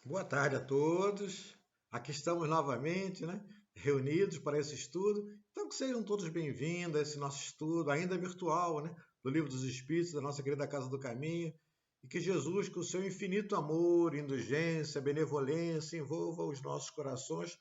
Boa tarde a todos. Aqui estamos novamente, né, reunidos para esse estudo. Então, que sejam todos bem-vindos a esse nosso estudo, ainda virtual, né, do Livro dos Espíritos, da nossa querida Casa do Caminho. E que Jesus, com o seu infinito amor, indulgência, benevolência, envolva os nossos corações,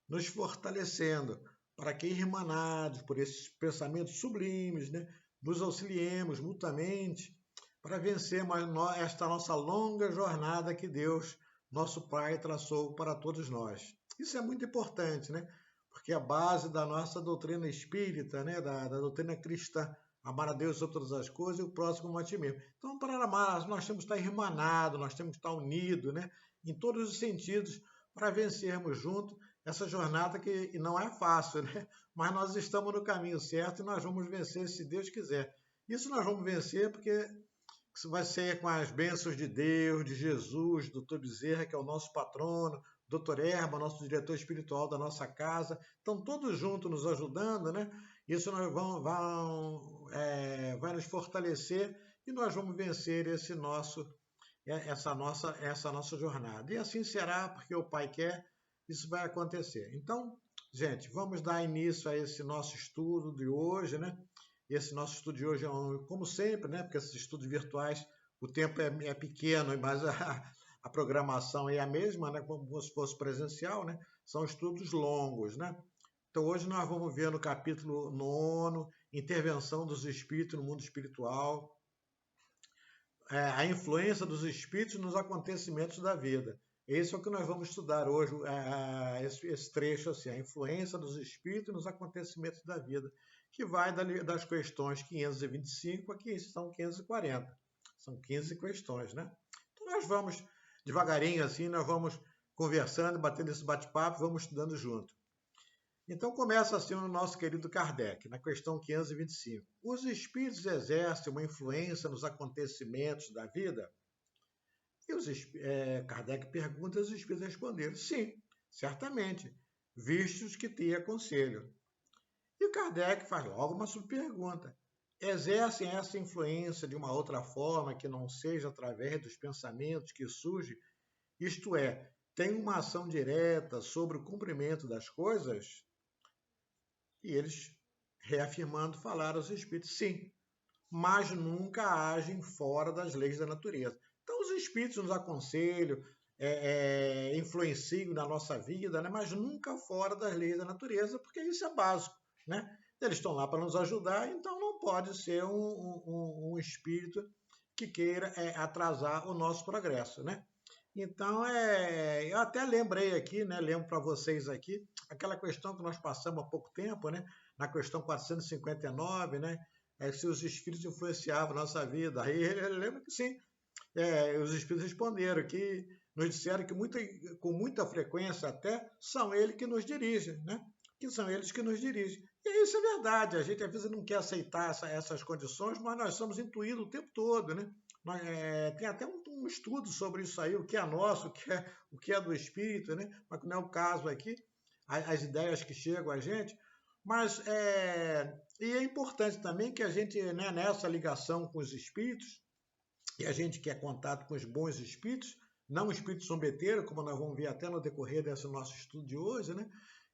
nos fortalecendo, para que, irmanados por esses pensamentos sublimes, né, nos auxiliemos mutuamente para vencermos esta nossa longa jornada que Deus, nosso Pai, traçou para todos nós. Isso é muito importante, né? Porque a base da nossa doutrina espírita, né, da doutrina cristã, amar a Deus sobre todas as coisas e o próximo como a ti mesmo. Então, para amar, nós temos que estar irmanados, nós temos que estar unidos, né, em todos os sentidos, para vencermos juntos essa jornada que não é fácil, né? Mas nós estamos no caminho certo e nós vamos vencer se Deus quiser. Isso nós vamos vencer porque isso vai ser com as bênçãos de Deus, de Jesus, do Dr. Bezerra, que é o nosso patrono, Dr. Erba, nosso diretor espiritual da nossa casa. Estão todos juntos nos ajudando, né? Isso nós vai nos fortalecer e nós vamos vencer essa nossa jornada. E assim será, porque o Pai quer, isso vai acontecer. Então, gente, vamos dar início a esse nosso estudo de hoje, né? Esse nosso estudo de hoje é, como sempre, né? Porque esses estudos virtuais, o tempo é pequeno, mas a programação é a mesma, né? Como se fosse presencial, né? São estudos longos, né? Então, hoje nós vamos ver no capítulo 9, intervenção dos espíritos no mundo espiritual, a influência dos espíritos nos acontecimentos da vida. Esse é o que nós vamos estudar hoje, esse trecho, assim, a influência dos espíritos nos acontecimentos da vida, que vai das questões 525 a questão 540. São 15 questões, né? Então nós vamos devagarinho, assim, nós vamos conversando, batendo esse bate-papo, vamos estudando junto. Então começa assim o nosso querido Kardec, na questão 525. Os espíritos exercem uma influência nos acontecimentos da vida? Kardec pergunta e os espíritos responderam: sim, certamente, vistos que te aconselho. E o Kardec faz logo uma subpergunta: exercem essa influência de uma outra forma que não seja através dos pensamentos que surgem, isto é, tem uma ação direta sobre o cumprimento das coisas? E eles, reafirmando, falaram aos espíritos: sim, mas nunca agem fora das leis da natureza. Então, os espíritos nos aconselham, influenciam na nossa vida, né? Mas nunca fora das leis da natureza, porque isso é básico, né? Eles estão lá para nos ajudar, então não pode ser um espírito que queira atrasar o nosso progresso, né? Então, eu até lembrei aqui, né? Lembro para vocês aqui, aquela questão que nós passamos há pouco tempo, né? Na questão 459, né? Se os espíritos influenciavam a nossa vida. Aí ele lembra que sim, os espíritos responderam que nos disseram que com muita frequência até são eles que nos dirigem, né? Que são eles que nos dirigem. E isso é verdade, a gente às vezes não quer aceitar essas condições, mas nós somos intuídos o tempo todo, né? Tem até um estudo sobre isso aí, o que é nosso, o que é do espírito, né? Mas não é o caso aqui, as ideias que chegam a gente. Mas e é importante também que a gente, né, nessa ligação com os espíritos, e a gente quer contato com os bons espíritos, não espíritos zombeteiros, como nós vamos ver até no decorrer desse nosso estudo de hoje, né?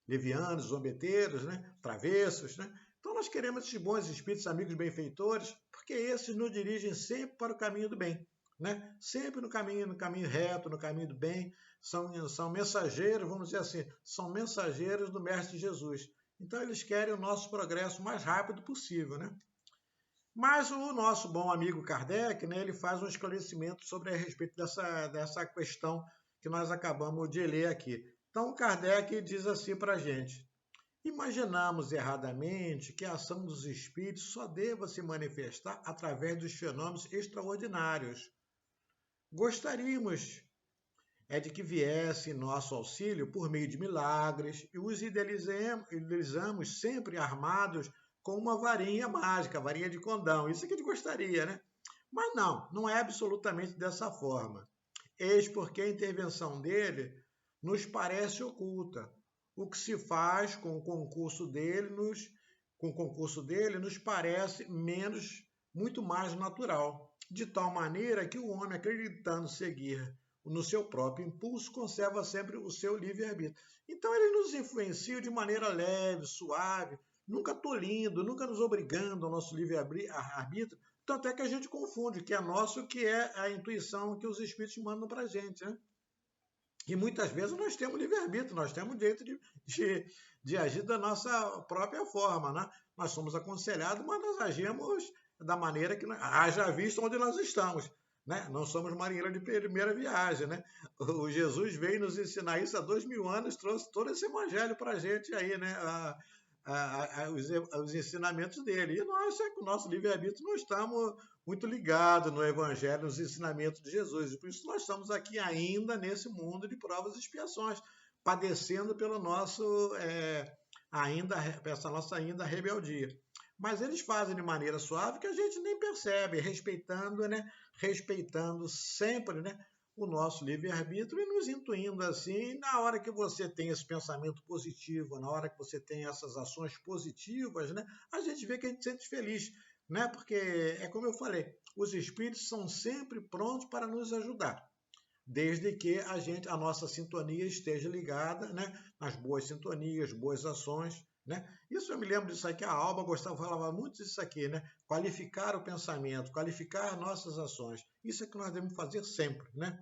Levianos, zombeteiros, né? Travessos, né? Então nós queremos esses bons espíritos, amigos benfeitores, porque esses nos dirigem sempre para o caminho do bem, né? Sempre no caminho reto, no caminho do bem, são mensageiros, vamos dizer assim, são mensageiros do Mestre Jesus. Então eles querem o nosso progresso o mais rápido possível, né? Mas o nosso bom amigo Kardec, né, ele faz um esclarecimento sobre a respeito dessa questão que nós acabamos de ler aqui. Então, Kardec diz assim para a gente: imaginamos erradamente que a ação dos espíritos só deva se manifestar através dos fenômenos extraordinários. Gostaríamos de que viesse em nosso auxílio por meio de milagres e os idealizamos sempre armados com uma varinha mágica, varinha de condão. Isso que a gente gostaria, né? Mas não é absolutamente dessa forma. Eis porque a intervenção dele nos parece oculta. O que se faz com o concurso dele nos parece muito mais natural, de tal maneira que o homem, acreditando seguir no seu próprio impulso, conserva sempre o seu livre-arbítrio. Então, eles nos influenciam de maneira leve, suave, nunca tolindo, nunca nos obrigando ao nosso livre-arbítrio. Tanto é que a gente confunde que é nosso, que é a intuição que os espíritos mandam para a gente, né? E muitas vezes nós temos livre-arbítrio, nós temos direito de agir da nossa própria forma, né? Nós somos aconselhados, mas nós agimos da maneira que haja visto onde nós estamos, né? Não somos marinheiros de primeira viagem, né? O Jesus veio nos ensinar isso há 2000 anos, trouxe todo esse evangelho para a gente aí, né? Os ensinamentos dele. E nós, com o nosso livre-arbítrio, não estamos muito ligados no evangelho, nos ensinamentos de Jesus. E por isso nós estamos aqui ainda nesse mundo de provas e expiações, padecendo pelo nosso essa nossa ainda rebeldia. Mas eles fazem de maneira suave que a gente nem percebe, respeitando, né? Respeitando sempre, né? O nosso livre-arbítrio e nos intuindo assim, na hora que você tem esse pensamento positivo, na hora que você tem essas ações positivas, né, a gente vê que a gente se sente feliz, né, porque é como eu falei, os espíritos são sempre prontos para nos ajudar, desde que a nossa sintonia esteja ligada, né, nas boas sintonias, boas ações, né? Isso eu me lembro disso aqui, a Alba falava muito disso aqui, né? Qualificar o pensamento, qualificar nossas ações. Isso é que nós devemos fazer sempre, né?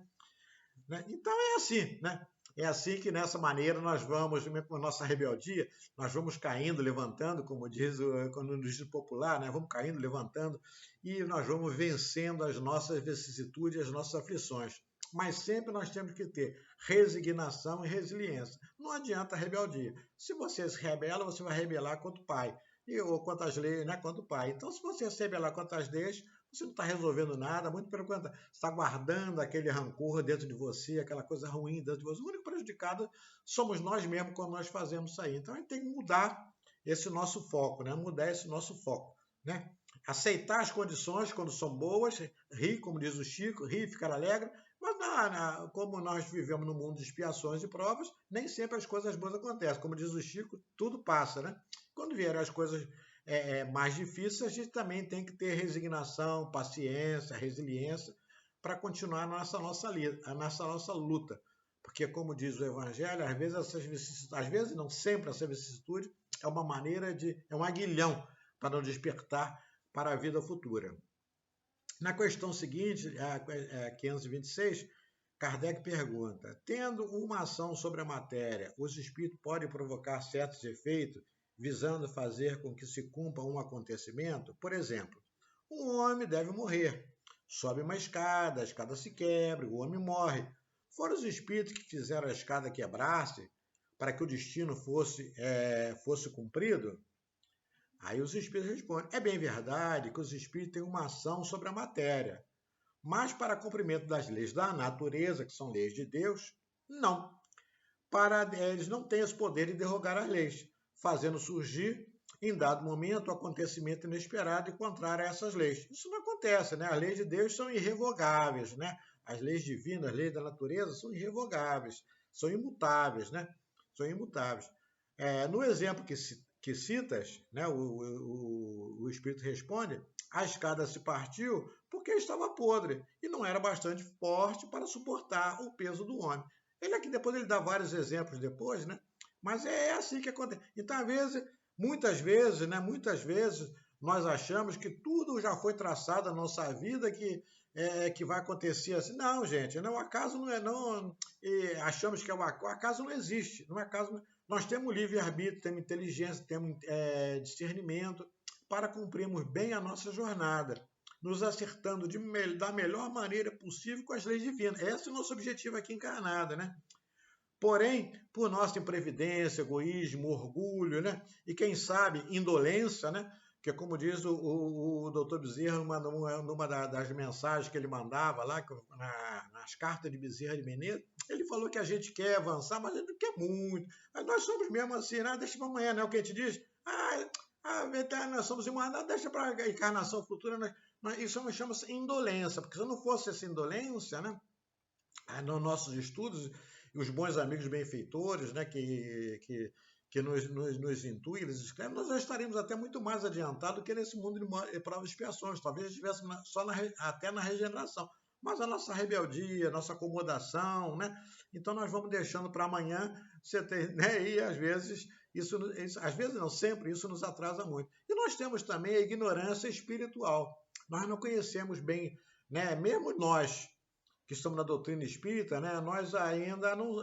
Então é assim, né? É assim que nessa maneira nós vamos, com a nossa rebeldia, nós vamos caindo, levantando, como diz quando diz o popular, né? Vamos caindo, levantando e nós vamos vencendo as nossas vicissitudes, as nossas aflições. Mas sempre nós temos que ter resignação e resiliência. Não adianta a rebeldia. Se você se rebela, você vai rebelar contra o pai. Ou contra as leis, né? Contra o pai. Então, se você se rebelar contra as leis, você não está resolvendo nada, muito pelo contrário, está guardando aquele rancor dentro de você, aquela coisa ruim dentro de você. O único prejudicado somos nós mesmos quando nós fazemos isso aí. Então, a gente tem que mudar esse nosso foco, né? Mudar esse nosso foco, né? Aceitar as condições quando são boas, rir, como diz o Chico, rir, ficar alegre, mas como nós vivemos no mundo de expiações e provas, nem sempre as coisas boas acontecem. Como diz o Chico, tudo passa, né? Quando vierem as coisas mais difíceis, a gente também tem que ter resignação, paciência, resiliência para continuar nessa nossa luta. Porque, como diz o Evangelho, às vezes não sempre, essa vicissitude é uma maneira é um aguilhão para nos despertar para a vida futura. Na questão seguinte, a 526, Kardec pergunta: tendo uma ação sobre a matéria, os espíritos podem provocar certos efeitos visando fazer com que se cumpra um acontecimento? Por exemplo, um homem deve morrer. Sobe uma escada, a escada se quebra, o homem morre. Foram os espíritos que fizeram a escada quebrar-se para que o destino fosse cumprido? Aí os espíritos respondem: é bem verdade que os espíritos têm uma ação sobre a matéria, mas para cumprimento das leis da natureza, que são leis de Deus, não. Eles não têm esse poder de derrogar as leis, fazendo surgir, em dado momento, um acontecimento inesperado e contrário a essas leis. Isso não acontece, né? As leis de Deus são irrevogáveis, né? As leis divinas, as leis da natureza são irrevogáveis, são imutáveis, né? São imutáveis. No exemplo que citas, né, o Espírito responde: a escada se partiu porque estava podre e não era bastante forte para suportar o peso do homem. Depois ele dá vários exemplos depois, né? Mas é assim que acontece. Então, muitas vezes, nós achamos que tudo já foi traçado na nossa vida, que vai acontecer assim. Não, gente, não, o acaso não é, não. Achamos que o acaso não existe. Não é acaso. Nós temos livre-arbítrio, temos inteligência, temos discernimento para cumprirmos bem a nossa jornada, nos acertando da melhor maneira possível com as leis divinas. Esse é o nosso objetivo aqui encarnado, né? Porém, por nossa imprevidência, egoísmo, orgulho, né? E quem sabe, indolência, né? Que como diz o Dr. Bezerra, numa das mensagens que ele mandava lá, nas cartas de Bezerra de Menezes, ele falou que a gente quer avançar, mas a gente não quer muito. Mas nós somos mesmo assim, né? Deixa para amanhã, né? O que a gente diz? Nós somos humanos, deixa para a encarnação futura. Isso chama-se indolência, porque se não fosse essa indolência, né? Nos nossos estudos, e os bons amigos benfeitores, né, que nos intuem, eles escrevem, nós já estaríamos até muito mais adiantados do que nesse mundo de provas e expiações. Talvez estivéssemos até na regeneração. mas a nossa rebeldia, a nossa acomodação, né? Então nós vamos deixando para amanhã, você tem, né? E às vezes às vezes não, sempre isso nos atrasa muito. E nós temos também a ignorância espiritual. Nós não conhecemos bem, né? Mesmo nós que estamos na doutrina espírita, né? Nós ainda não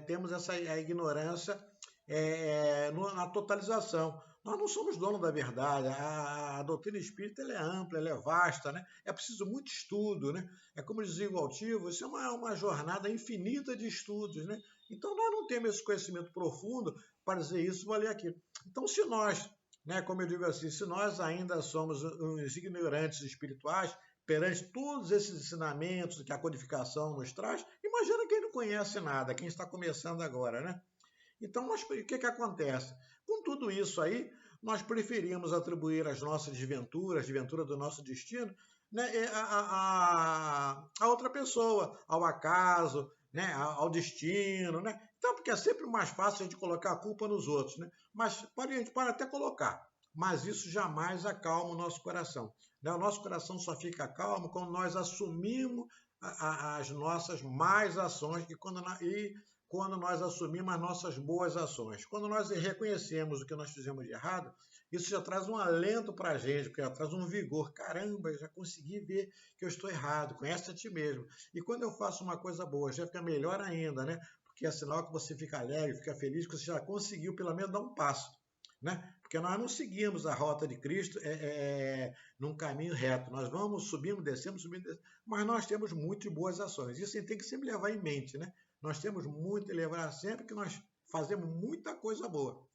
temos essa a ignorância na totalização. Nós não somos donos da verdade. A doutrina espírita ela é ampla, ela é vasta, né? É preciso muito estudo, né? É como dizia o Altivo, isso é uma jornada infinita de estudos, né? Então nós não temos esse conhecimento profundo para dizer isso valer aquilo. Então se nós, né, como eu digo assim, se nós ainda somos uns ignorantes espirituais perante todos esses ensinamentos que a codificação nos traz, imagina quem não conhece nada, quem está começando agora, né? Então, o que acontece? Com tudo isso aí, nós preferimos atribuir as nossas desventuras, desventura do nosso destino, né, a outra pessoa, ao acaso, né, ao destino. Né? Então, porque é sempre mais fácil a gente colocar a culpa nos outros. Né? Mas a gente pode até colocar, mas isso jamais acalma o nosso coração. Né? O nosso coração só fica calmo quando nós assumimos as nossas más ações quando nós assumimos as nossas boas ações. Quando nós reconhecemos o que nós fizemos de errado, isso já traz um alento para a gente, porque já traz um vigor. Caramba, eu já consegui ver que eu estou errado, conhece a ti mesmo. E quando eu faço uma coisa boa, já fica melhor ainda, né? Porque é sinal que você fica alegre, fica feliz, que você já conseguiu pelo menos dar um passo. Né? Porque nós não seguimos a rota de Cristo num caminho reto. Nós vamos, subimos, descemos, mas nós temos muito boas ações. Isso a gente tem que sempre levar em mente, né? Nós temos muito a lembrar sempre que nós fazemos muita coisa boa.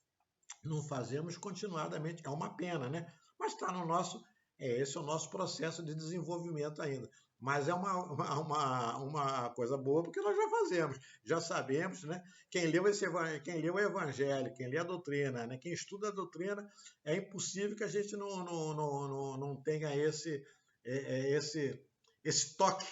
Não fazemos continuadamente, é uma pena, né? Mas está no nosso, esse é o nosso processo de desenvolvimento ainda. Mas é uma coisa boa porque nós já fazemos, já sabemos, né? Quem leu o Evangelho, quem lê a doutrina, né? Quem estuda a doutrina, é impossível que a gente não tenha esse toque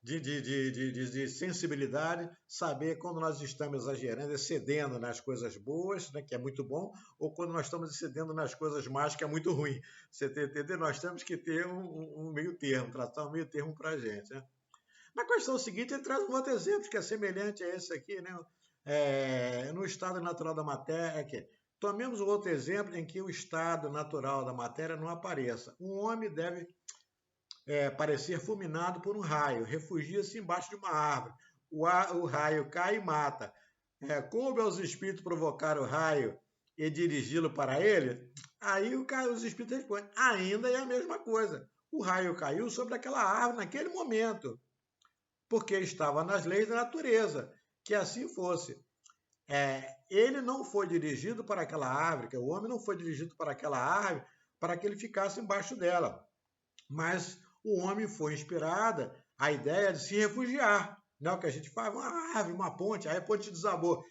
de sensibilidade, saber quando nós estamos exagerando, excedendo nas coisas boas, né, que é muito bom, ou quando nós estamos excedendo nas coisas más, que é muito ruim. Você entendeu? Nós temos que ter um meio termo, tratar um meio termo para a gente. Né? Na questão seguinte, ele traz um outro exemplo que é semelhante a esse aqui, né? No estado natural da matéria, tomemos um outro exemplo em que o estado natural da matéria não apareça. Um homem deve parecer fulminado por um raio, refugia-se embaixo de uma árvore. O raio cai e mata. Coube aos espíritos provocar o raio e dirigi-lo para ele? Aí os espíritos respondem, ainda é a mesma coisa. O raio caiu sobre aquela árvore naquele momento, porque estava nas leis da natureza, que assim fosse. Ele não foi dirigido para aquela árvore, que o homem não foi dirigido para aquela árvore para que ele ficasse embaixo dela. Mas o homem foi inspirada a ideia de se refugiar. Não, que a gente faz uma árvore, uma ponte, aí a ponte desabou.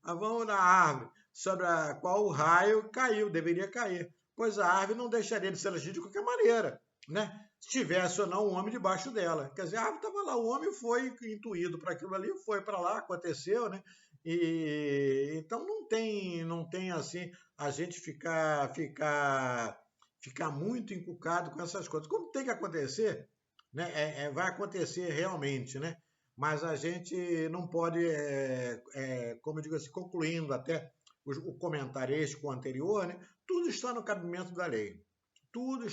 Vamos na árvore sobre a qual o raio caiu, deveria cair. Pois a árvore não deixaria de ser atingida de qualquer maneira, né? Se tivesse ou não um homem debaixo dela. Quer dizer, a árvore estava lá, o homem foi intuído para aquilo ali, foi para lá, aconteceu, né? Então não tem assim a gente ficar muito encucado com essas coisas. Como tem que acontecer, né? Vai acontecer realmente, né? Mas a gente não pode, como eu digo assim, concluindo até o comentário este com o anterior, né? Tudo está no cabimento da lei. Tudo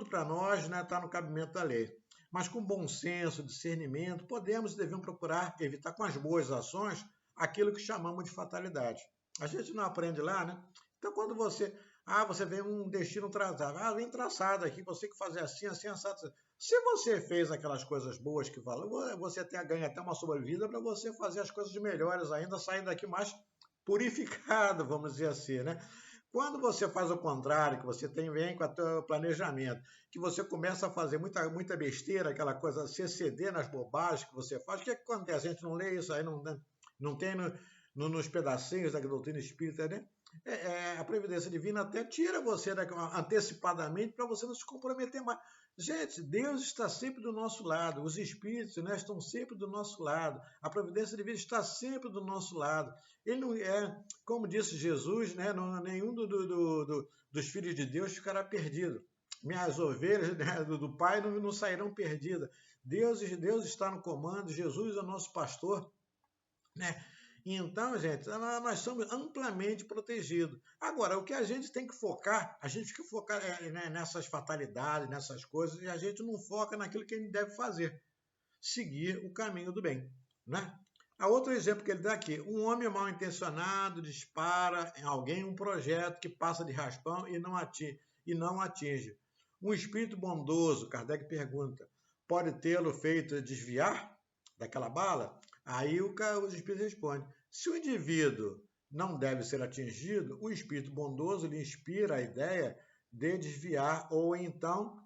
para nós, né, está no cabimento da lei. Mas com bom senso, discernimento, podemos e devemos procurar evitar com as boas ações aquilo que chamamos de fatalidade. A gente não aprende lá, né? Então, quando você vê um destino traçado. Vem traçado aqui, você que fazer assim, assim, assado. Se você fez aquelas coisas boas que falou, você ganha até uma sobrevida para você fazer as coisas melhores ainda, sair daqui mais purificado, vamos dizer assim, né? Quando você faz o contrário, que você vem com o teu planejamento, que você começa a fazer muita besteira, aquela coisa, se exceder nas bobagens que você faz, o que acontece? A gente não lê isso aí, não tem nos pedacinhos da doutrina espírita, né? A previdência divina até tira você antecipadamente para você não se comprometer mais. Gente, Deus está sempre do nosso lado, os espíritos, né, estão sempre do nosso lado, a providência divina está sempre do nosso lado. Ele não como disse Jesus, né, nenhum dos filhos de Deus ficará perdido. Minhas ovelhas, né, do Pai não sairão perdidas. Deus está no comando, Jesus é o nosso pastor, né? Então, gente, nós somos amplamente protegidos. Agora, o que a gente tem que focar, a gente tem que focar né, nessas fatalidades, nessas coisas, e a gente não foca naquilo que a gente deve fazer, seguir o caminho do bem, né? A outro exemplo que ele dá aqui, um homem mal intencionado dispara em alguém um projeto que passa de raspão e não atinge. Um espírito bondoso, Kardec pergunta, pode tê-lo feito desviar daquela bala? Aí o espírito responde, se o indivíduo não deve ser atingido, o espírito bondoso lhe inspira a ideia de desviar ou então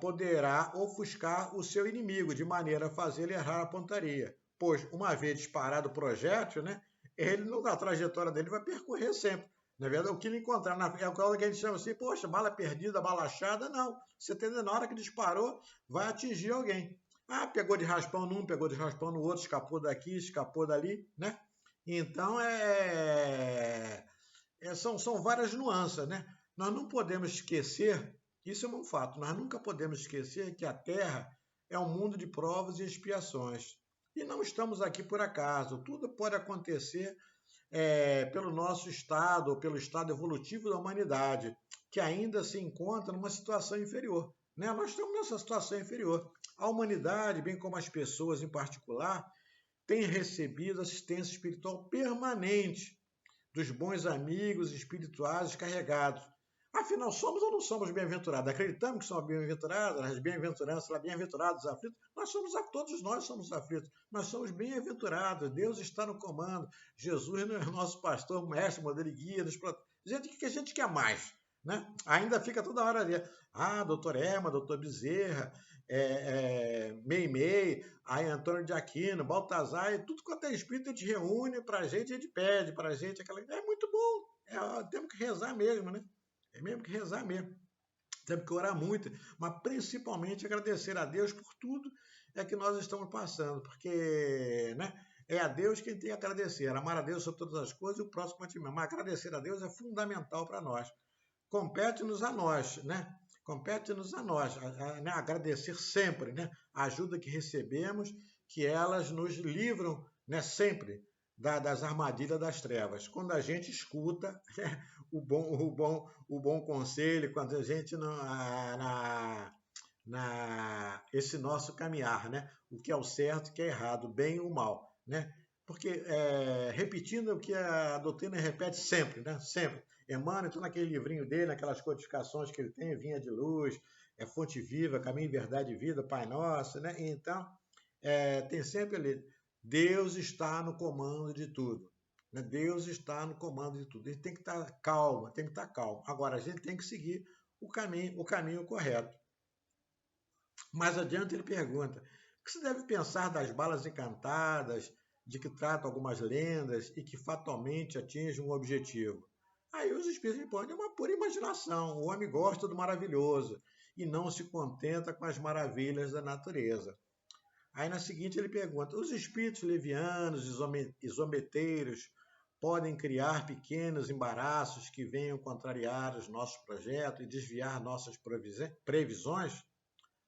poderá ofuscar o seu inimigo, de maneira a fazê-lo errar a pontaria. Pois, uma vez disparado o projétil, né, ele, na trajetória dele, vai percorrer sempre. Na verdade, o que ele encontrar, é a coisa que a gente chama assim, poxa, bala perdida, bala achada, não. Você entendeu? Na hora que disparou, vai atingir alguém. Ah, pegou de raspão num, pegou de raspão no outro, escapou daqui, escapou dali, né? Então, são várias nuances, né? Nós não podemos esquecer, isso é um fato, nós nunca podemos esquecer que a Terra é um mundo de provas e expiações. E não estamos aqui por acaso, tudo pode acontecer pelo nosso estado, ou pelo estado evolutivo da humanidade, que ainda se encontra numa situação inferior. Né? Nós estamos nessa situação inferior. A humanidade, bem como as pessoas em particular, tem recebido assistência espiritual permanente dos bons amigos espirituais carregados. Afinal, somos ou não somos bem-aventurados? Acreditamos que somos bem-aventurados, as bem-aventuranças, bem-aventurados, aflitos. Todos nós somos aflitos, mas somos bem-aventurados. Deus está no comando. Jesus é o nosso pastor, mestre, modelo e guia. Gente, o que a gente quer mais? Né? Ainda fica toda hora ali. Ah, doutor Ema, doutor Bezerra, Meimei, aí Antônio de Aquino, Baltazar, e tudo quanto é espírito a gente reúne para a gente pede para a gente aquela. É muito bom, temos que rezar mesmo, né? É mesmo que rezar mesmo. Temos que orar muito, mas principalmente agradecer a Deus por tudo que nós estamos passando, porque né, é a Deus quem tem que agradecer. Amar a Deus sobre todas as coisas e o próximo a ti mesmo. Mas agradecer a Deus é fundamental para nós. Compete-nos a nós, né? Compete-nos a nós, né? Agradecer sempre, né? A ajuda que recebemos, que elas nos livram, né? Sempre das armadilhas das trevas. Quando a gente escuta né? o bom conselho, quando a gente esse nosso caminhar, né? O que é o certo, o que é errado, o bem e o mal, né? Porque repetindo o que a doutrina repete sempre, né? Sempre. Emmanuel, então, naquele livrinho dele, naquelas codificações que ele tem, Vinha de Luz, Fonte Viva, Caminho, Verdade e Vida, Pai Nosso, né? Então, tem sempre ali, Deus está no comando de tudo. Né? Deus está no comando de tudo. Ele tem que estar calmo, tem que estar calmo. Agora, a gente tem que seguir o caminho correto. Mais adiante ele pergunta, o que se deve pensar das balas encantadas, de que tratam algumas lendas e que fatalmente atingem um objetivo? Aí os espíritos respondem, é uma pura imaginação, o homem gosta do maravilhoso e não se contenta com as maravilhas da natureza. Aí na seguinte ele pergunta, os espíritos levianos e zombeteiros podem criar pequenos embaraços que venham contrariar os nossos projetos e desviar nossas previsões?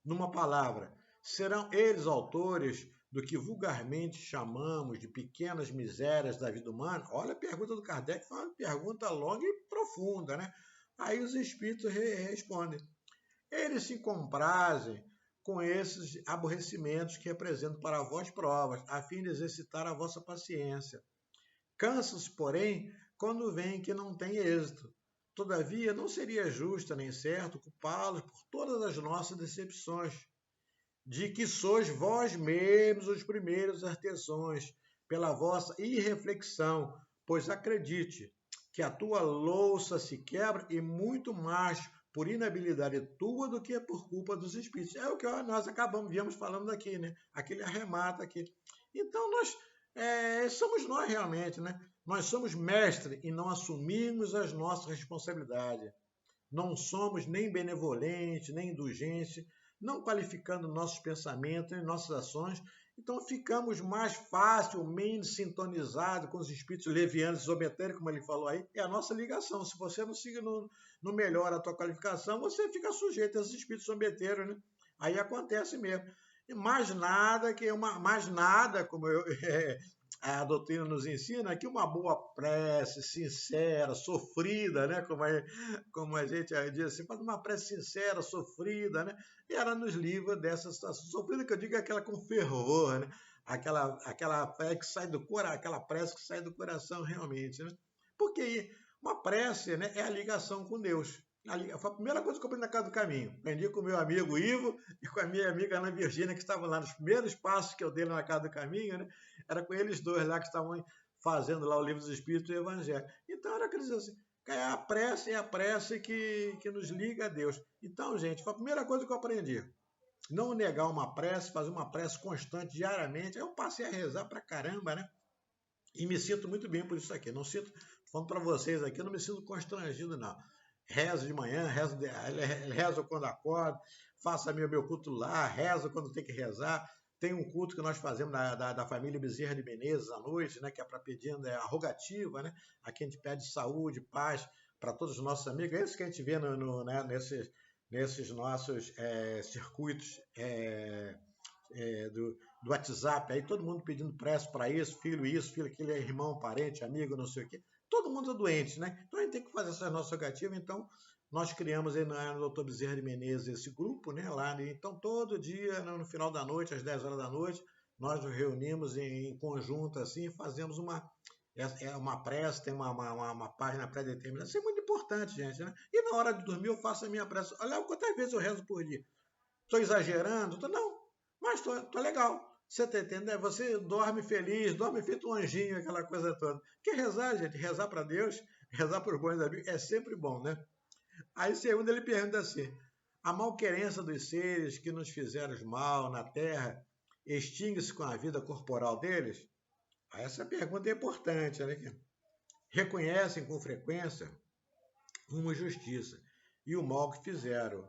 Numa palavra, serão eles autores do que vulgarmente chamamos de pequenas misérias da vida humana? Olha a pergunta do Kardec, foi uma pergunta longa e profunda, né? Aí os espíritos respondem. Eles se comprazem com esses aborrecimentos que representam para vós provas, a fim de exercitar a vossa paciência. Cansam-se, porém, quando veem que não tem êxito. Todavia, não seria justo nem certo culpá-los por todas as nossas decepções, de que sois vós mesmos os primeiros artesãos pela vossa irreflexão, pois acredite que a tua louça se quebra e muito mais por inabilidade tua do que por culpa dos espíritos. É o que nós viemos falando aqui, né? Aquele arremata aqui. Então, somos nós realmente, né? Nós somos mestres e não assumimos as nossas responsabilidades. Não somos nem benevolentes, nem indulgentes, não qualificando nossos pensamentos nem nossas ações. Então ficamos mais facilmente sintonizados com os espíritos levianos e zombeteiros, como ele falou aí, é a nossa ligação. Se você não melhora a tua qualificação, você fica sujeito a esses espíritos zombeteiros, né? Aí acontece mesmo. mais nada, como a doutrina nos ensina, que uma boa prece, sincera, sofrida, né? Como a gente diz assim, faz uma prece sincera, sofrida, né? E ela nos livra dessa situação. Sofrida que eu digo é aquela com fervor, né? Aquela fé que sai do coração, aquela prece que sai do coração realmente, né? Porque uma prece, né, é a ligação com Deus. Foi a primeira coisa que eu aprendi na Casa do Caminho. Aprendi com o meu amigo Ivo e com a minha amiga Ana Virgínia, que estavam lá nos primeiros passos que eu dei na Casa do Caminho, né? Era com eles dois lá que estavam fazendo lá o Livro dos Espíritos e o Evangelho. Então era aquilo assim, é a prece que nos liga a Deus. Então, gente, foi a primeira coisa que eu aprendi. Não negar uma prece, fazer uma prece constante, diariamente. Aí eu passei a rezar pra caramba, né? E me sinto muito bem por isso aqui. Não sinto, falando para vocês aqui, eu não me sinto constrangido, não. Rezo de manhã, rezo quando acordo, faço meu culto lá, rezo quando tem que rezar. Tem um culto que nós fazemos da família Bezerra de Menezes à noite, né, que é para pedindo a rogativa, né? Aqui a gente pede saúde, paz para todos os nossos amigos. É isso que a gente vê né, nesses nossos circuitos do WhatsApp, aí todo mundo pedindo prece para isso, filho aquele, irmão, parente, amigo, não sei o quê. Todo mundo é doente, né? Então a gente tem que fazer essa nossa rogativa. Então nós criamos aí no Dr. Bezerra de Menezes esse grupo, né? Lá, então todo dia, no final da noite, às 10 horas da noite, nós nos reunimos em conjunto assim e fazemos uma prece, tem uma página pré-determinada. Isso é muito importante, gente, né? E na hora de dormir eu faço a minha prece. Olha quantas vezes eu rezo por dia. Estou exagerando? Não, mas tô legal. Você está entendendo? Você dorme feliz, dorme feito um anjinho, aquela coisa toda. Porque rezar, gente, rezar para Deus, rezar por bons amigos, é sempre bom, né? Aí, segundo, ele pergunta assim: a malquerença dos seres que nos fizeram mal na terra extingue-se com a vida corporal deles? Essa pergunta é importante, né? Reconhecem com frequência uma injustiça e o mal que fizeram.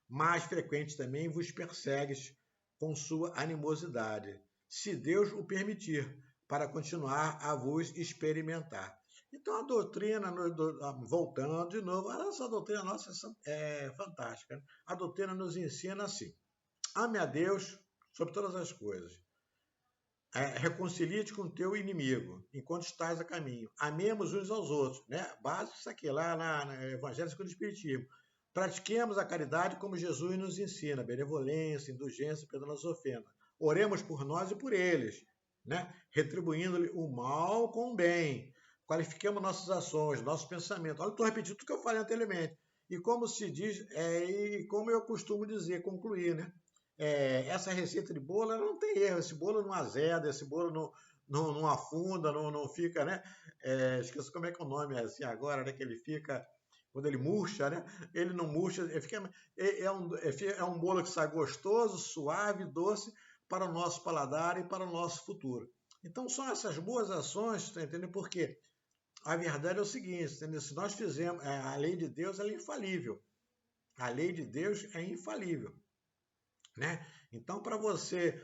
Mais frequente também vos persegues com sua animosidade, se Deus o permitir, para continuar a vos experimentar. Então a doutrina, voltando de novo, essa doutrina nossa é fantástica. A doutrina nos ensina assim: ame a Deus sobre todas as coisas. Reconcilie-te com o teu inimigo, enquanto estás a caminho. Amemos uns aos outros, né? Básico isso aqui, lá na Evangelho segundo o Espiritismo. Pratiquemos a caridade como Jesus nos ensina, benevolência, indulgência, perdão as ofensas. Oremos por nós e por eles, né? Retribuindo-lhe o mal com o bem. Qualifiquemos nossas ações, nossos pensamentos. Olha, estou repetindo tudo que eu falei anteriormente. E como se diz, e como eu costumo dizer, concluir, né? Essa receita de bolo ela não tem erro, esse bolo não azeda, esse bolo não afunda, não fica, né? Esqueci como é que é o nome assim agora, né? Que ele fica, quando ele murcha, né? Ele não murcha, é um bolo que sai gostoso, suave, doce para o nosso paladar e para o nosso futuro. Então são essas boas ações, tá entendendo? Porque a verdade é o seguinte, entendeu? Se nós fizermos, a lei de Deus ela é infalível. A lei de Deus é infalível. Né? Então, para você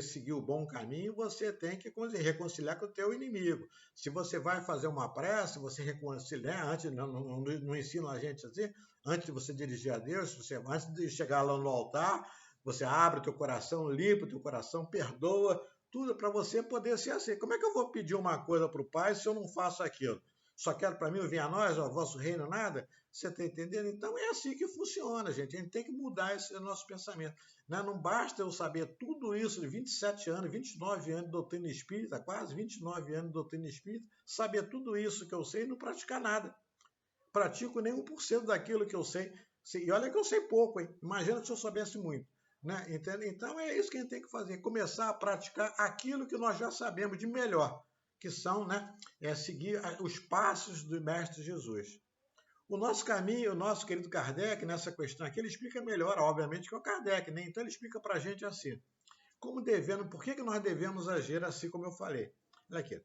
seguir o bom caminho, você tem que reconciliar com o teu inimigo. Se você vai fazer uma prece, você reconciliar, antes não ensina a gente assim, antes de você dirigir a Deus, antes de chegar lá no altar, você abre o teu coração, limpa o teu coração, perdoa, tudo para você poder ser assim. Como é que eu vou pedir uma coisa para o Pai se eu não faço aquilo? Só quero para mim, venha a nós, o vosso reino, nada? Você está entendendo? Então é assim que funciona, gente. A gente tem que mudar esse nosso pensamento. Né? Não basta eu saber tudo isso de 27 anos, 29 anos de doutrina espírita, quase 29 anos de doutrina espírita, saber tudo isso que eu sei e não praticar nada. Pratico nem 1% daquilo que eu sei. E olha que eu sei pouco, hein? Imagina se eu soubesse muito. Né? Então é isso que a gente tem que fazer, começar a praticar aquilo que nós já sabemos de melhor, que são, né, seguir os passos do Mestre Jesus. O nosso caminho, o nosso querido Kardec, nessa questão aqui, ele explica melhor, obviamente, que o Kardec, né? Então ele explica para a gente assim, por que nós devemos agir assim como eu falei. Olha aqui.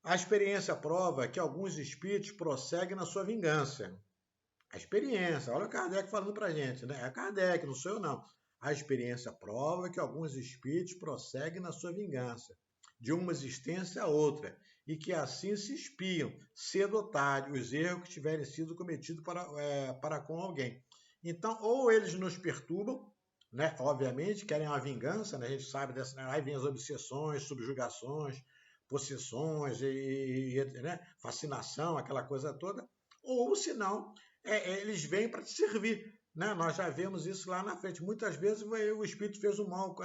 A experiência prova que alguns espíritos prosseguem na sua vingança. A experiência, olha o Kardec falando para a gente, né? É Kardec, não sou eu não. A experiência prova que alguns espíritos prosseguem na sua vingança, de uma existência a outra, e que assim se espiam, cedo ou tarde, os erros que tiverem sido cometidos para com alguém. Então, ou eles nos perturbam, né? Obviamente, querem uma vingança, né? A gente sabe dessa, né? Aí vem as obsessões, subjugações, possessões, né? Fascinação, aquela coisa toda. Ou, se não, eles vêm para te servir. Né? Nós já vemos isso lá na frente. Muitas vezes o espírito fez um mal,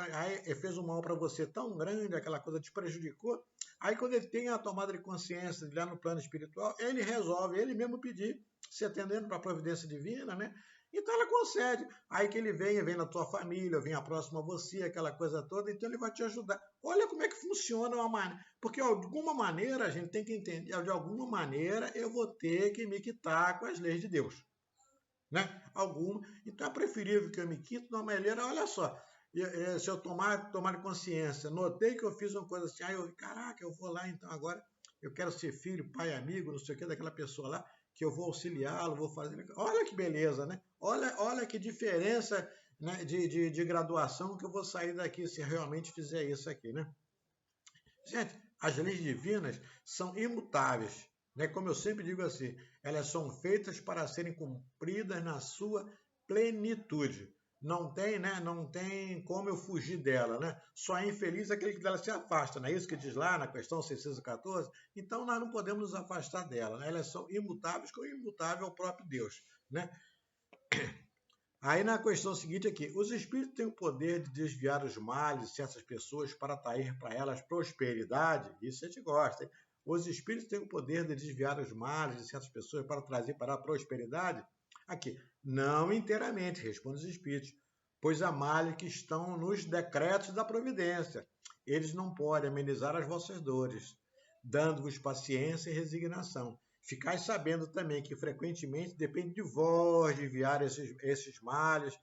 fez um mal para você tão grande, aquela coisa te prejudicou. Aí, quando ele tem a tomada de consciência lá no plano espiritual, ele resolve, ele mesmo pedir, se atendendo para a providência divina, né? Então ela concede. Aí que ele vem na tua família, vem próximo a você, aquela coisa toda, então ele vai te ajudar. Olha como é que funciona uma maneira. Porque de alguma maneira a gente tem que entender, de alguma maneira eu vou ter que me quitar com as leis de Deus. Né? Alguma. Então é preferível que eu me quite de uma maneira, olha só, se eu tomar consciência, notei que eu fiz uma coisa assim, aí eu, caraca, eu vou lá então agora, eu quero ser filho, pai, amigo, não sei o que, daquela pessoa lá, que eu vou auxiliá-lo, vou fazer. Olha que beleza, né? Olha que diferença, né, de graduação que eu vou sair daqui se realmente fizer isso aqui, né? Gente, as leis divinas são imutáveis. Né? Como eu sempre digo assim, elas são feitas para serem cumpridas na sua plenitude. Não tem, né? Não tem como eu fugir dela, né? Só é infeliz aquele que dela se afasta, não é isso que diz lá na questão 614? Então nós não podemos nos afastar dela, né? Elas são imutáveis, como imutável é o próprio Deus, né? Aí na questão seguinte aqui, os espíritos têm o poder de desviar os males de certas pessoas para atrair para elas prosperidade? Isso a gente gosta, hein? Os espíritos têm o poder de desviar os males de certas pessoas para trazer para a prosperidade? Aqui, não inteiramente, responde os espíritos, pois há males que estão nos decretos da providência. Eles não podem amenizar as vossas dores, dando-vos paciência e resignação. Ficais sabendo também que frequentemente depende de vós de enviar esses males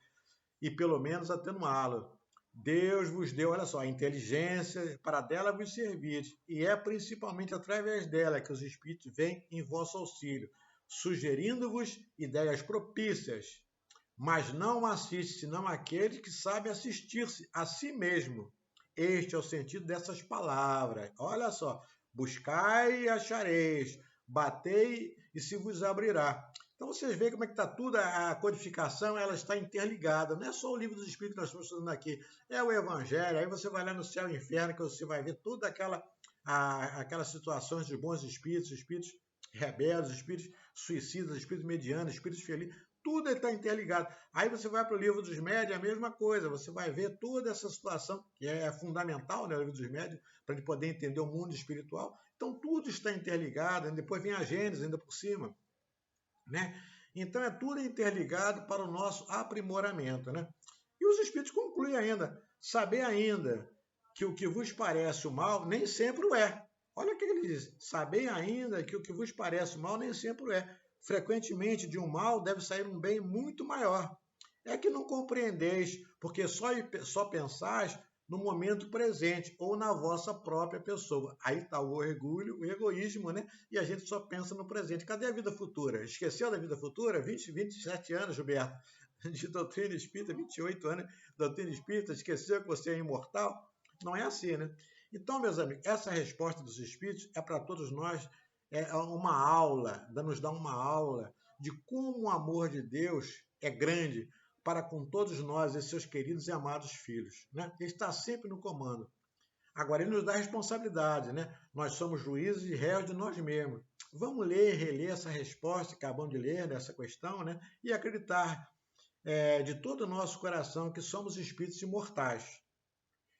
e pelo menos atenuá-lo. Deus vos deu, olha só, a inteligência para dela vos servir, e é principalmente através dela que os espíritos vêm em vosso auxílio, sugerindo-vos ideias propícias, mas não assiste senão aquele que sabe assistir-se a si mesmo. Este é o sentido dessas palavras. Olha só, buscai e achareis, batei e se vos abrirá. Então vocês veem como é que está tudo, a codificação, ela está interligada. Não é só o livro dos Espíritos que nós estamos estudando aqui, é o Evangelho. Aí você vai lá no céu e inferno, que você vai ver toda aquelas situações de bons espíritos, espíritos rebeldes, espíritos suicidas, espíritos medianos, espíritos felizes. Tudo está interligado. Aí você vai para o livro dos médios, a mesma coisa. Você vai ver toda essa situação, que é fundamental, né, o livro dos médios, para ele poder entender o mundo espiritual. Então, tudo está interligado. Depois vem a Gênesis ainda por cima. Né? Então, é tudo interligado para o nosso aprimoramento. Né? E os Espíritos concluem ainda, saber ainda que o que vos parece o mal nem sempre o é. Olha o que ele diz, saber ainda que o que vos parece o mal nem sempre o é. Frequentemente, de um mal deve sair um bem muito maior. É que não compreendeis, porque só pensais no momento presente ou na vossa própria pessoa. Aí está o orgulho, o egoísmo, né? E a gente só pensa no presente. Cadê a vida futura? Esqueceu da vida futura? 27 anos, Gilberto, de doutrina espírita, 28 anos de doutrina espírita, esqueceu que você é imortal? Não é assim, né? Então, meus amigos, essa resposta dos espíritos é para todos nós, é uma aula, nos dá uma aula de como o amor de Deus é grande para com todos nós e seus queridos e amados filhos. Né? Ele está sempre no comando. Agora, ele nos dá responsabilidade, né? Nós somos juízes e réus de nós mesmos. Vamos ler, reler essa resposta que acabamos de ler dessa questão, né? E acreditar de todo o nosso coração que somos espíritos imortais.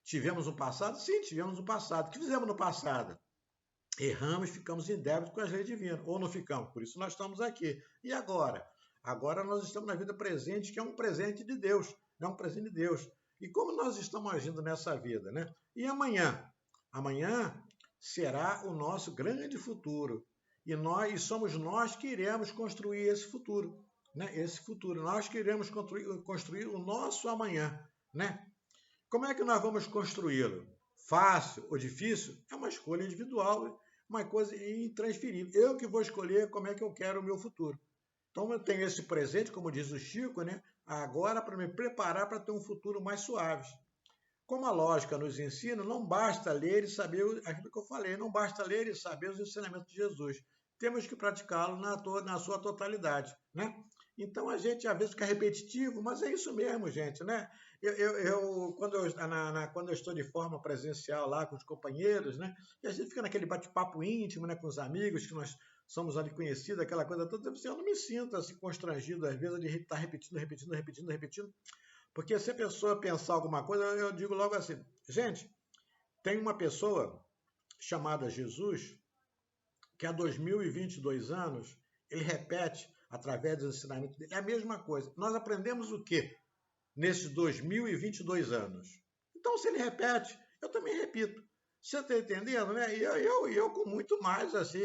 Tivemos um passado? Sim, tivemos um passado. O que fizemos no passado? Erramos, ficamos em débito com as leis divinas, ou não ficamos, por isso nós estamos aqui. E agora? Agora nós estamos na vida presente, que é um presente de Deus, é um presente de Deus. E como nós estamos agindo nessa vida, né? E amanhã? Amanhã será o nosso grande futuro. E somos nós que iremos construir esse futuro, né? Esse futuro. Nós que iremos construir o nosso amanhã, né? Como é que nós vamos construí-lo? Fácil ou difícil? É uma escolha individual, uma coisa intransferível. Eu que vou escolher como é que eu quero o meu futuro. Então eu tenho esse presente, como diz o Chico, né? Agora para me preparar para ter um futuro mais suave. Como a lógica nos ensina, não basta ler e saber aquilo que eu falei, não basta ler e saber os ensinamentos de Jesus. Temos que praticá-lo na sua totalidade, né? Então a gente às vezes fica repetitivo, mas é isso mesmo, gente, né? Quando eu estou de forma presencial lá com os companheiros, né? E a gente fica naquele bate-papo íntimo, né? Com os amigos, que nós somos ali conhecidos, aquela coisa toda, eu não me sinto assim constrangido às vezes de estar repetindo, porque se a pessoa pensar alguma coisa, eu digo logo assim, gente, tem uma pessoa chamada Jesus que há 2022 anos ele repete através dos ensinamentos dele é a mesma coisa. Nós aprendemos o quê nesses 2022 anos? Então, se ele repete, eu também repito. Você está entendendo, né? E eu com muito mais assim,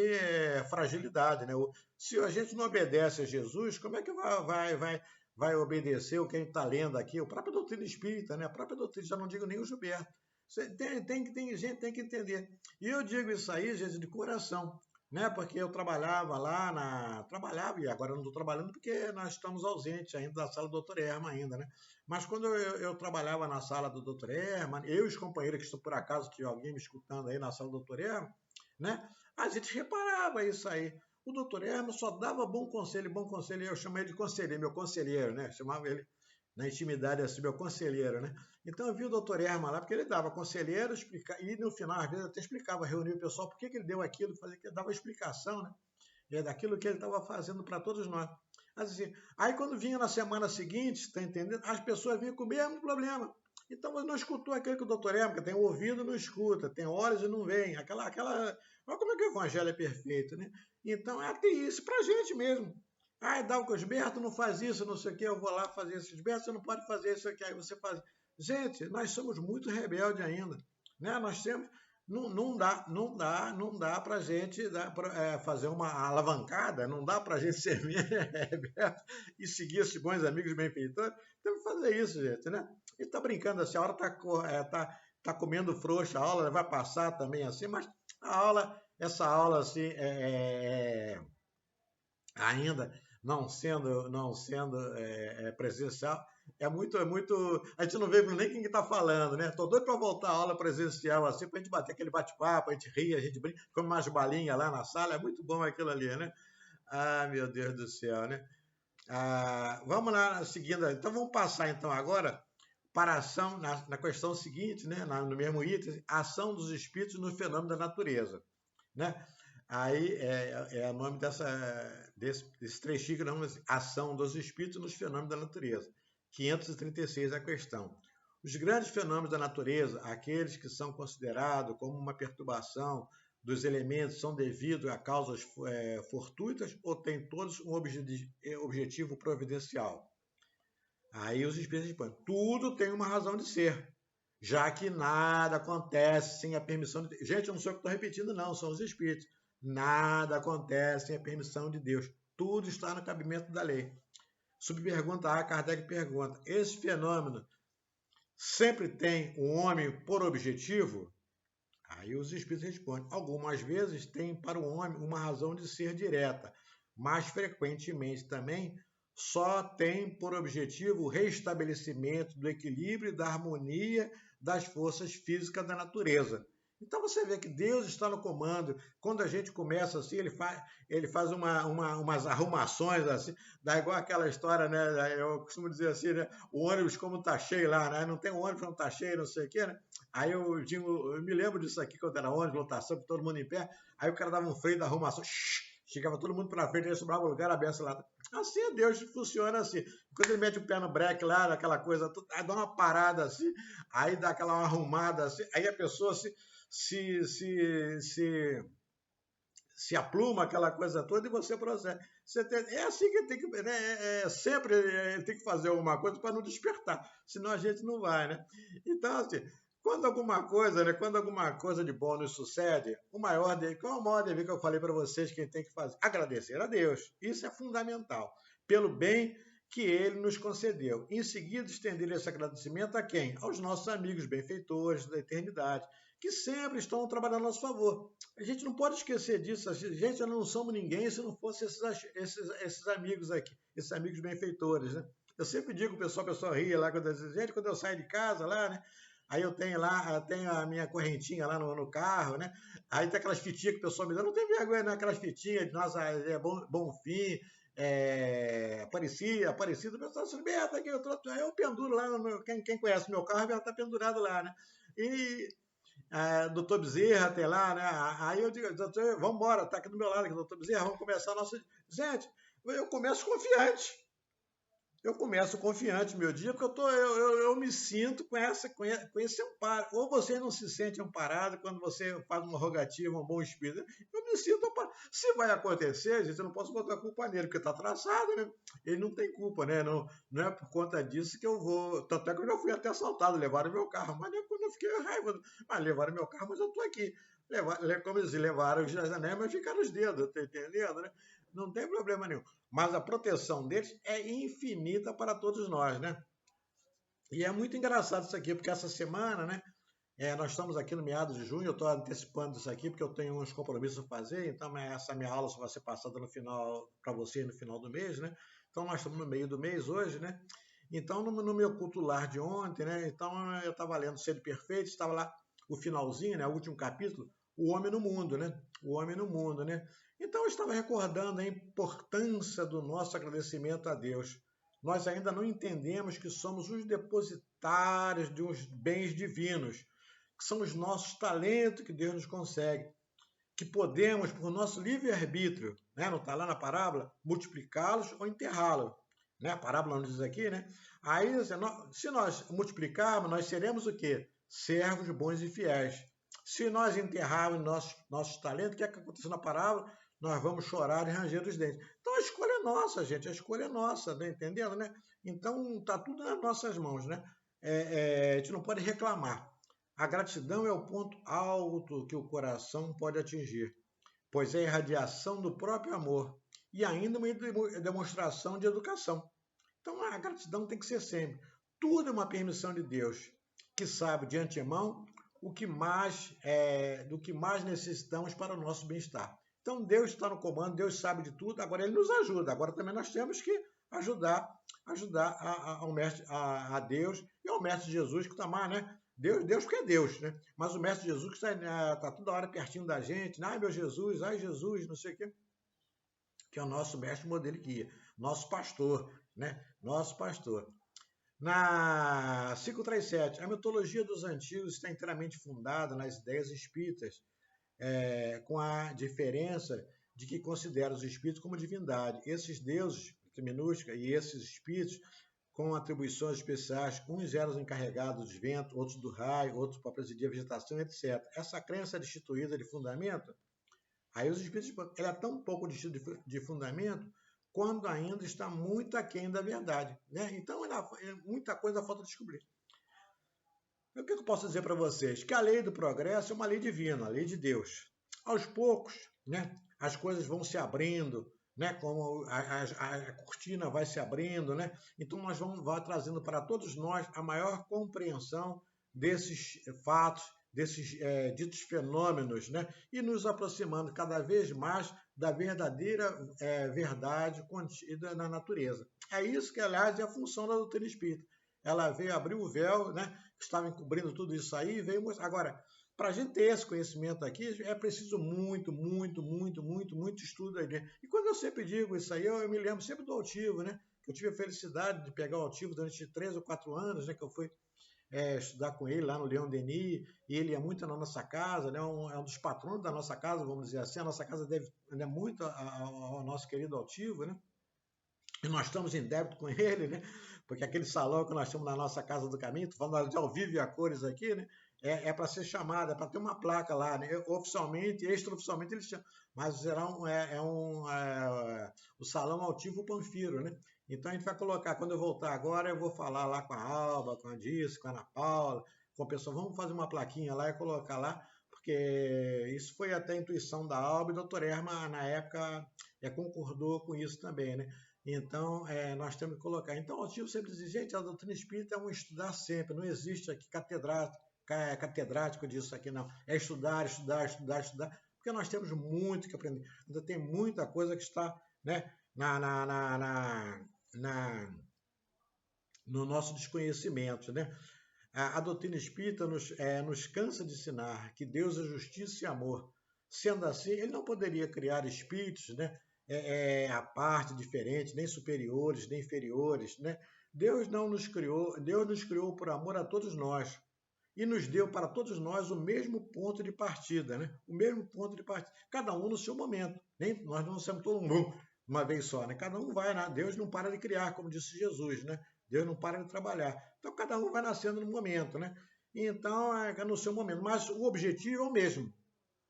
fragilidade, né? Se a gente não obedece a Jesus, como é que vai obedecer o que a gente está lendo aqui? A própria doutrina espírita, né? A própria doutrina, já não digo nem o Gilberto. Gente tem que entender. E eu digo isso aí, gente, de coração, né? Porque eu trabalhava trabalhava e agora não estou trabalhando porque nós estamos ausentes ainda da sala do Dr. Erma ainda, né? Mas quando eu trabalhava na sala do Dr. Erma, eu e os companheiros que estão por acaso, tinha alguém me escutando aí na sala do Dr. Erma, né? A gente reparava isso aí. O Dr. Erma só dava bom conselho, eu chamei ele de conselheiro, meu conselheiro, né? Chamava ele na intimidade assim, meu conselheiro, né? Então eu vi o doutor Erma lá, porque ele dava conselheiro, e no final, às vezes, até explicava, reunia o pessoal, por que ele deu aquilo, fazia que ele dava explicação, né? Daquilo que ele estava fazendo para todos nós. Assim, aí quando vinha na semana seguinte, está entendendo? As pessoas vinham com o mesmo problema. Então você não escutou aquilo que o doutor Erma, que tem ouvido e não escuta, tem olhos e não vem. Olha como é que o evangelho é perfeito, né? Então é até isso, para a gente mesmo. Ah, Dalcosberto não faz isso, não sei o que, eu vou lá fazer isso. Gilberto, você não pode fazer isso aqui, aí você faz. Gente, nós somos muito rebeldes ainda, né? Nós temos, não dá para a gente fazer uma alavancada, não dá para a gente ser rebelde e seguir esses bons amigos benfeitores. Temos que fazer isso, gente, né? E tá brincando assim, a hora tá comendo frouxa a aula, vai passar também assim, mas essa aula assim, ainda não sendo presencial, é muito. A gente não vê nem quem está falando, né? Estou doido para voltar à aula presencial assim, para a gente bater aquele bate-papo, a gente ri, a gente brinca, come mais balinha lá na sala, é muito bom aquilo ali, né? Ah, meu Deus do céu, né? Vamos lá, seguindo. Então vamos passar então agora para a ação, na questão seguinte, né? No mesmo item, a ação dos espíritos no fenômeno da natureza, né? Aí é o nome desse trechinho que nós ação dos espíritos nos fenômenos da natureza. 536 a questão. Os grandes fenômenos da natureza, aqueles que são considerados como uma perturbação dos elementos, são devidos a causas fortuitas ou têm todos um objetivo providencial? Aí os espíritos respondem, tudo tem uma razão de ser, já que nada acontece sem a permissão de Deus. Gente, eu não sou eu que estou repetindo, não, são os espíritos. Nada acontece sem a permissão de Deus. Tudo está no cabimento da lei. Subpergunta A, Kardec pergunta, esse fenômeno sempre tem o homem por objetivo? Aí os espíritos respondem, algumas vezes tem para o homem uma razão de ser direta, mas frequentemente também só tem por objetivo o restabelecimento do equilíbrio e da harmonia das forças físicas da natureza. Então você vê que Deus está no comando. Quando a gente começa assim, ele faz umas arrumações assim, dá igual aquela história, né? Eu costumo dizer assim, né? O ônibus como está cheio lá, né? Não tem ônibus, não está cheio, não sei o quê, né? Aí eu me lembro disso aqui quando era ônibus, lotação, todo mundo em pé. Aí o cara dava um freio da arrumação, chegava todo mundo para frente, aí sobrava um lugar aberto lá. Assim é Deus, funciona assim. Quando ele mete o pé no breque lá, aquela coisa, aí dá uma parada assim, aí dá aquela arrumada assim, aí a pessoa se apluma, aquela coisa toda, e você procede. É assim que tem que. Né? Sempre ele tem que fazer alguma coisa para não despertar, senão a gente não vai, né? Então, assim, quando alguma coisa, né? Quando alguma coisa de bom nos sucede, qual é o maior dever que eu falei para vocês que tem que fazer? Agradecer a Deus. Isso é fundamental. Pelo bem que ele nos concedeu. Em seguida, estender esse agradecimento a quem? Aos nossos amigos benfeitores da eternidade, que sempre estão trabalhando a nosso favor. A gente não pode esquecer disso. Gente, nós não somos ninguém se não fossem esses amigos aqui, esses amigos benfeitores, né? Eu sempre digo, o pessoal ria lá, quando eu saio de casa lá, né? Aí eu tenho a minha correntinha lá no carro, né? Aí tem aquelas fitinhas que o pessoal me dá, não tem vergonha, né? Aquelas fitinhas de nossa, bom fim, Aparecido, o pessoal assim, Beto, aqui, eu penduro lá, quem conhece meu carro, ela está pendurado lá, né? E doutor Bezerra até lá, né? Aí eu digo, doutor, vamos embora, tá aqui do meu lado, aqui, doutor Bezerra, vamos começar a nossa... Gente, eu começo confiante. Eu começo confiante meu dia, porque eu me sinto com esse amparo. Ou você não se sente amparado quando você faz uma rogativa, um bom espírito. Eu me sinto amparado. Se vai acontecer, gente, eu não posso botar a culpa nele, porque está traçado, né? Ele não tem culpa, né? Não é por conta disso que eu vou. Tanto é que eu já fui até assaltado, levaram meu carro. Mas quando eu fiquei raiva. Mas levaram meu carro, mas eu estou aqui. Como eles levaram os anéis, mas ficaram os dedos, tá entendendo, né? Não tem problema nenhum. Mas a proteção deles é infinita para todos nós, né? E é muito engraçado isso aqui, porque essa semana, né? Nós estamos aqui no meados de junho, eu estou antecipando isso aqui, porque eu tenho uns compromissos a fazer, então essa minha aula só vai ser passada no final, para você no final do mês, né? Então nós estamos no meio do mês hoje, né? Então no meu culto lar de ontem, né? Então eu estava lendo Sede Perfeito, estava lá o finalzinho, né? O último capítulo, o homem no mundo, né? O homem no mundo, né? Então eu estava recordando a importância do nosso agradecimento a Deus. Nós ainda não entendemos que somos os depositários de uns bens divinos, que são os nossos talentos que Deus nos consegue, que podemos, por nosso livre-arbítrio, né, não está lá na parábola, multiplicá-los ou enterrá-los. Né? A parábola não diz aqui, né? Aí, se nós multiplicarmos, nós seremos o quê? Servos bons e fiéis. Se nós enterrarmos nossos talentos, o que é que aconteceu na parábola? Nós vamos chorar e ranger os dentes. Então a escolha é nossa, gente, a escolha é nossa, tá entendendo, né? Então tá tudo nas nossas mãos, né? A gente não pode reclamar. A gratidão é o ponto alto que o coração pode atingir, pois é a irradiação do próprio amor e ainda uma demonstração de educação. Então a gratidão tem que ser sempre. Tudo é uma permissão de Deus, que sabe de antemão do que mais necessitamos para o nosso bem-estar. Então Deus está no comando, Deus sabe de tudo, agora Ele nos ajuda. Agora também nós temos que ajudar a Deus e ao Mestre Jesus, que está mais, né? Deus porque é Deus, né? Mas o Mestre Jesus que está toda hora pertinho da gente, ai meu Jesus, ai Jesus, não sei o quê, que é o nosso mestre modelo e guia, nosso pastor, né? Nosso pastor. Na 537, a mitologia dos antigos está inteiramente fundada nas ideias espíritas, com a diferença de que considera os espíritos como divindade. Esses deuses, minúscula, e esses espíritos com atribuições especiais, uns eram encarregados dos ventos, outros do raio, outros para presidir a vegetação, etc. Essa crença destituída de fundamento, aí os espíritos, ela é tão pouco destituída de fundamento, quando ainda está muito aquém da verdade. Né? Então, muita coisa falta descobrir. O que eu posso dizer para vocês? Que a lei do progresso é uma lei divina, a lei de Deus. Aos poucos, né, as coisas vão se abrindo, né, como a cortina vai se abrindo, né? Então nós vamos trazendo para todos nós a maior compreensão desses fatos, desses ditos fenômenos, né? E nos aproximando cada vez mais da verdadeira verdade contida na natureza. É isso que, aliás, é a função da doutrina espírita. Ela veio abrir o véu, né, que estava encobrindo tudo isso aí, e veio mostrar. Agora, para a gente ter esse conhecimento aqui, é preciso muito estudo aí dentro. E quando eu sempre digo isso aí, eu me lembro sempre do Altivo, né? Eu tive a felicidade de pegar o Altivo durante 3 ou 4 anos, né? Que eu fui estudar com ele lá no Leão Denis, e ele é muito na nossa casa, né? É um dos patronos da nossa casa, vamos dizer assim. A nossa casa deve muito ao nosso querido Altivo, né? E nós estamos em débito com ele, né? Porque aquele salão que nós temos na nossa Casa do Caminho, estou falando de ao vivo e a cores aqui, né? Para ser chamado, é para ter uma placa lá, né? Oficialmente, extraoficialmente eles chamam, mas será o Salão Altivo Panfiro, né? Então a gente vai colocar, quando eu voltar agora, eu vou falar lá com a Alba, com a Dice, com a Ana Paula, com o pessoal, vamos fazer uma plaquinha lá e colocar lá, porque isso foi até a intuição da Alba, e o doutor Erma, na época, concordou com isso também, né? Então, nós temos que colocar. Então, o Tio sempre diz, gente, a doutrina espírita é um estudar sempre, não existe aqui catedrático disso aqui, não. É estudar, porque nós temos muito que aprender. Ainda tem muita coisa que está, né, no nosso desconhecimento, né? A doutrina espírita nos cansa de ensinar que Deus é justiça e amor. Sendo assim, ele não poderia criar espíritos, né, à parte, diferente, nem superiores, nem inferiores, né? Deus nos criou por amor a todos nós e nos deu para todos nós o mesmo ponto de partida, né? O mesmo ponto de partida, cada um no seu momento. Nós não somos todo mundo uma vez só, né? Cada um vai, né? Deus não para de criar, como disse Jesus, né? Deus não para de trabalhar. Então cada um vai nascendo no momento, né? Então é no seu momento, mas o objetivo é o mesmo.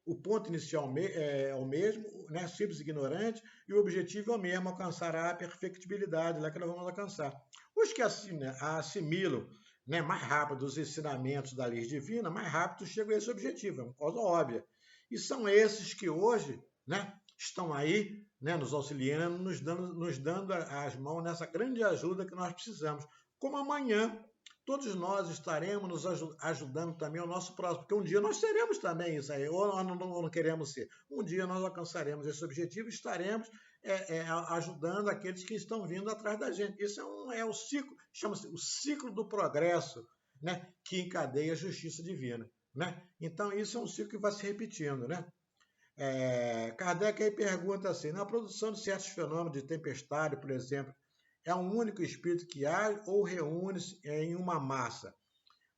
O ponto inicial é o mesmo, né? Simples e ignorante, e o objetivo é o mesmo, alcançar a perfectibilidade, lá que nós vamos alcançar. Os que assimilam, né, mais rápido os ensinamentos da lei divina, mais rápido chegam a esse objetivo, é uma coisa óbvia. E são esses que hoje, né, estão aí, né, nos auxiliando, nos dando as mãos nessa grande ajuda que nós precisamos. Como amanhã todos nós estaremos nos ajudando também ao nosso próximo, porque um dia nós seremos também isso aí, ou não queremos ser. Um dia nós alcançaremos esse objetivo e estaremos ajudando aqueles que estão vindo atrás da gente. Isso é o ciclo, chama-se o ciclo do progresso, né, que encadeia a justiça divina. Né? Então, isso é um ciclo que vai se repetindo. Né? Kardec aí pergunta assim, na produção de certos fenômenos de tempestade, por exemplo, é um único espírito que age ou reúne-se em uma massa?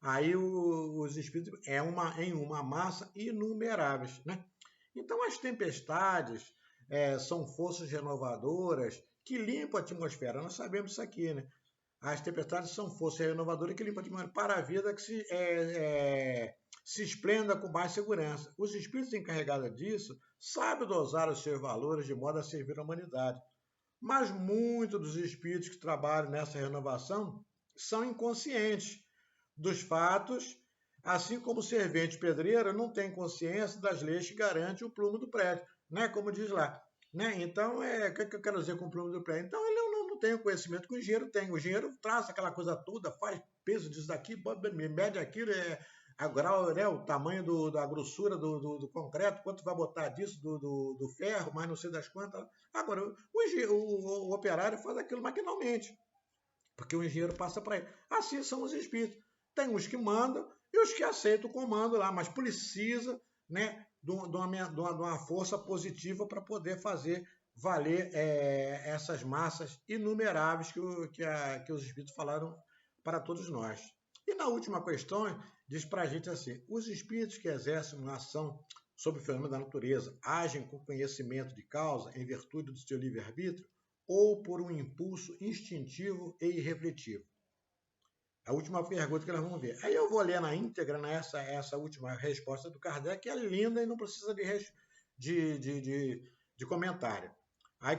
Aí os espíritos em uma massa inumeráveis, né? Então as tempestades são forças renovadoras que limpam a atmosfera. Nós sabemos isso aqui, né? As tempestades são forças renovadoras que limpam a atmosfera para a vida que se esplenda com mais segurança. Os espíritos encarregados disso sabem dosar os seus valores de modo a servir a humanidade. Mas muitos dos espíritos que trabalham nessa renovação são inconscientes dos fatos, assim como o servente pedreiro não tem consciência das leis que garantem o plumo do prédio, né? Como diz lá. Né? Então, o que eu quero dizer com o plumo do prédio? Então, ele não tem o conhecimento que o engenheiro tem. O engenheiro traça aquela coisa toda, faz peso disso daqui, mede aquilo, a grau, né, o tamanho da grossura do concreto, quanto vai botar disso, do ferro, mas não sei das quantas. Agora, o operário faz aquilo maquinalmente, porque o engenheiro passa para ele. Assim são os espíritos. Tem os que mandam e os que aceitam o comando lá, mas precisa, né, de uma força positiva para poder fazer valer essas massas inumeráveis que os espíritos falaram para todos nós. E na última questão, diz para a gente assim, os espíritos que exercem uma ação sobre o fenômeno da natureza agem com conhecimento de causa em virtude do seu livre-arbítrio ou por um impulso instintivo e irrefletivo? A última pergunta que nós vamos ver. Aí eu vou ler na íntegra essa última resposta do Kardec, que é linda e não precisa de comentário. Aí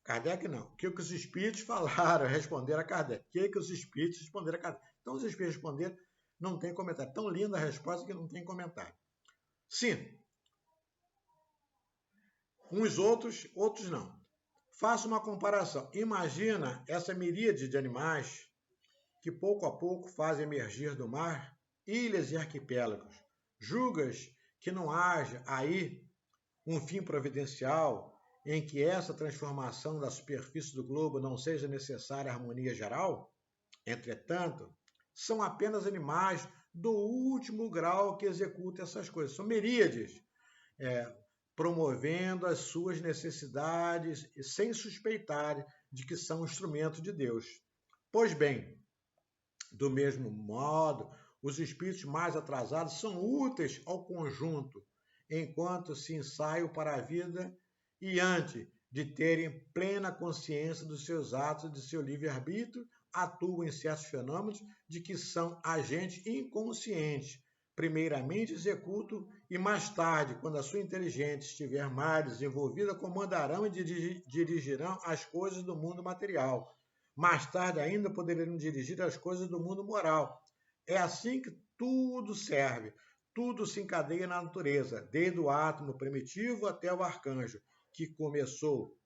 Kardec não. O que os espíritos falaram, responderam a Kardec. O que os espíritos responderam a Kardec. Então os espíritos responderam, não tem comentário. Tão linda a resposta que não tem comentário. Sim. Uns outros não. Faça uma comparação. Imagina essa miríade de animais que pouco a pouco fazem emergir do mar ilhas e arquipélagos. Julgas que não haja aí um fim providencial em que essa transformação da superfície do globo não seja necessária à harmonia geral? Entretanto, são apenas animais do último grau que executam essas coisas. São miríades, promovendo as suas necessidades sem suspeitar de que são instrumentos de Deus. Pois bem, do mesmo modo, os espíritos mais atrasados são úteis ao conjunto, enquanto se ensaiam para a vida e antes de terem plena consciência dos seus atos e de seu livre-arbítrio, atuam em certos fenômenos de que são agentes inconscientes. Primeiramente executam e mais tarde, quando a sua inteligência estiver mais desenvolvida, comandarão e dirigirão as coisas do mundo material. Mais tarde ainda poderão dirigir as coisas do mundo moral. É assim que tudo serve, tudo se encadeia na natureza, desde o átomo primitivo até o arcanjo, que começou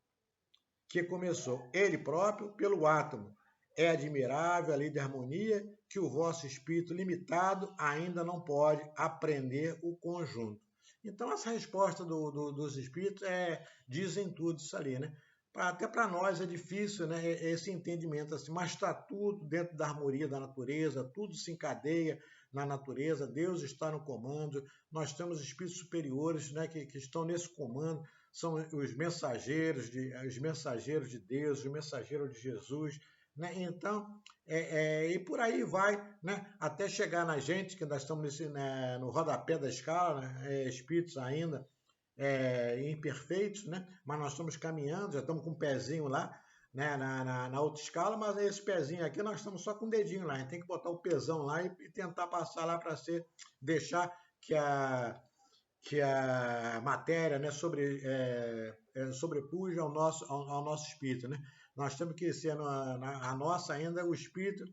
ele próprio pelo átomo. É admirável a lei da harmonia que o vosso espírito limitado ainda não pode aprender o conjunto. Então, essa resposta dos espíritos dizem tudo isso ali, né? Até para nós é difícil, né, esse entendimento assim, mas está tudo dentro da harmonia da natureza, tudo se encadeia na natureza, Deus está no comando, nós temos espíritos superiores, né, que estão nesse comando, são os mensageiros de Deus, os mensageiros de Jesus, né? Então, e por aí vai, né? Até chegar na gente, que nós estamos né, no rodapé da escala, né? Espíritos ainda imperfeitos, né? Mas nós estamos caminhando, já estamos com um pezinho lá, né? Na outra escala, mas esse pezinho aqui nós estamos só com o dedinho lá, a gente tem que botar o pezão lá e tentar passar lá para deixar que a matéria, né, sobrepuja ao nosso espírito, né? Nós temos que ser a nossa ainda, o espírito,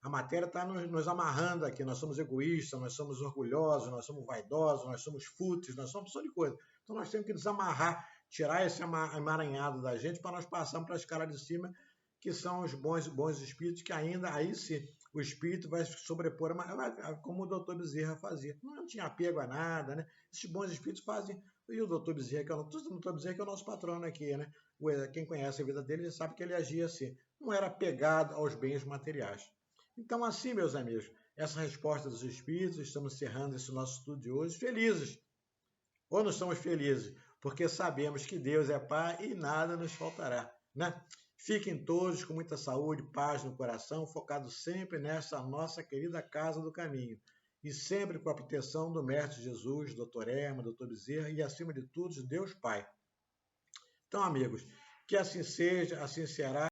a matéria está nos amarrando aqui. Nós somos egoístas, nós somos orgulhosos, nós somos vaidosos, nós somos fúteis, nós somos opção de coisa. Então nós temos que desamarrar, tirar esse emaranhado da gente para nós passarmos para a escala de cima, que são os bons espíritos, que ainda aí sim o espírito vai se sobrepor, como o doutor Bezerra fazia. Não tinha apego a nada, né? Esses bons espíritos fazem. E o doutor Bezerra, que é o nosso patrono aqui, né? Quem conhece a vida dele sabe que ele agia assim. Não era apegado aos bens materiais. Então, assim, meus amigos, essa resposta dos espíritos, estamos encerrando esse nosso estudo de hoje felizes. Ou não estamos felizes? Porque sabemos que Deus é Pai e nada nos faltará, né? Fiquem todos com muita saúde, paz no coração, focados sempre nessa nossa querida Casa do Caminho. E sempre com a proteção do Mestre Jesus, Dr. Herma, Dr. Bezerra e, acima de tudo, Deus Pai. Então, amigos, que assim seja, assim será.